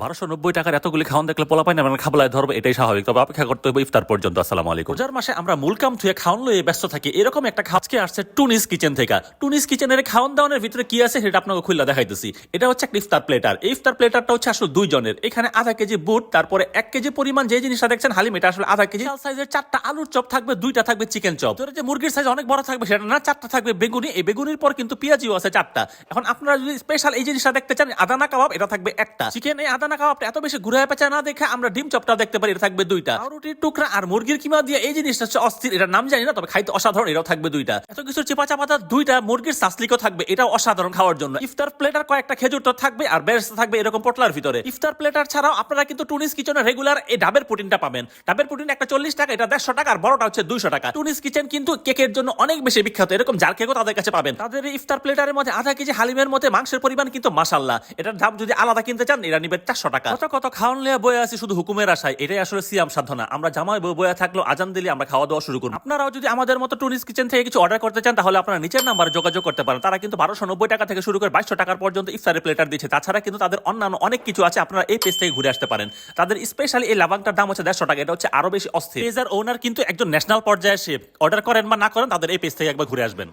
1290 টাকার এতগুলি খাওয়ান দেখলে পোলা পাই না মানে খাবলায় ধরবো, এটাই স্বাভাবিক। তবে অপেক্ষা করতে হবে ইফতার পর্যন্ত। আসসালামু আলাইকুম। রোজার মাসে আমরা মূল কাম থুয়ে খাওয়ান লয়ে ব্যস্ত থাকি, এরকম একটা খাজকে আসছে টুনিস কিচেন থেকে। টুনিস কিচেনের খাওয়ান দাওয়ানের ভিতরে কি আছে সেটা আপনাকে খুলে দেখাইতেছি। এটা হচ্ছে একটা ইফতার প্লেটার। এই ইফতার প্লেটারটা হচ্ছে আসলে 2 জনের। এখানে আধা কেজি বুট, তারপরে 1 কেজি পরিমাণ যে জিনিসটা দেখছেন হালিম, এটা আসলে আধা কেজি সাইজের 4টা আলুর চপ থাকবে, 2টা থাকবে চিকেন চপ। তোর যে মুরগির সাইজ অনেক বড় থাকবে সেটা না, 4টা থাকবে বেগুনি। এই বেগুনির পর কিন্তু পেঁয়াজিও আছে 4টা। এখন আপনারা যদি স্পেশাল এই জিনিসটা দেখতে চান, আদানা কাবাব, এটা থাকবে 1টা। চিকেন এই আদানা কাবাবটা এত বেশি ঘুরে পেঁচা না দেখে আমরা ডিম চপটা দেখতে পারি, এটা থাকবে 2টা। পাউরুটির টুকরা আর মুরগির কিমা দিয়ে এই জিনিসটা হচ্ছে অস্থির, এটার নাম জানি না, তবে খাইতে অসাধারণ, এটাও থাকবে 2টা। এত কিছু চিপা চাপাতা 2টা মুরগির সাসলিকও থাকবে, এটাও অসাধারণ খাওয়ার জন্য। ইফতার প্লেটার কয়েকটা খেজুর তো থাকবে আর বেরেস্তা থাকবে এরকম পটলার ভিতরে। ইফতার প্লেটার ছাড়াও আপনারা কিন্তু টুনিস কিচেনে রেগুলার এই ডাবের প্রোটিনটা পাবেন। ডাবের প্রোটিন একটা 40 টাকা, এটা 150 টাকা, আর বড়টা হচ্ছে 200 টাকা। টুনিস কিচেন কিন্তু কেকের জন্য অনেক বেশি বিখ্যাত, এরকম জার কেকও তাদের কাছে পাবেন। তাদের এই ইফতার প্লেটারের মধ্যে আধা কেজি হালিমের মধ্যে মাংসের পরিমাণ কিন্তু মাশাআল্লাহ। এটার দাম যদি আলাদা কিনতে চান এটা নিবে 400 টাকা। কত কত খাওয়ান লিয়া বয়ে আছি শুধু হুকুমের আশায়, এটাই আসলে সিয়াম সাধনা। আমরা জামাই বয়ে থাকলেও আজান দিলে আমরা খাওয়া দাওয়া শুরু করব। আপনারাও যদি আমাদের মতো টুনিস কিচেন থেকে কিছু অর্ডার করতে চান তাহলে আপনারা নিচের নাম্বারে যোগাযোগ করতে পারেন। তারা কিন্তু 1290 টাকা থেকে শুরু করে 2200 টাকার পর্যন্ত ইফতারের প্লেটার দিচ্ছে। তাছাড়া কিন্তু তাদের অন্যান্য অনেক কিছু আছে, আপনারা এই পেজ থেকে ঘুরে আসতে পারেন। তাদের স্পেশালি এই লাবাংটার দাম হচ্ছে 150 টাকা, এটা হচ্ছে আরো বেশি অস্থির। পেজের ওনার কিন্তু একজন ন্যাশনাল পর্যায়ে শেফ। অর্ডার করেন বা না করেন, তাদের এই পেজ থেকে একবার ঘুরে আসবেন।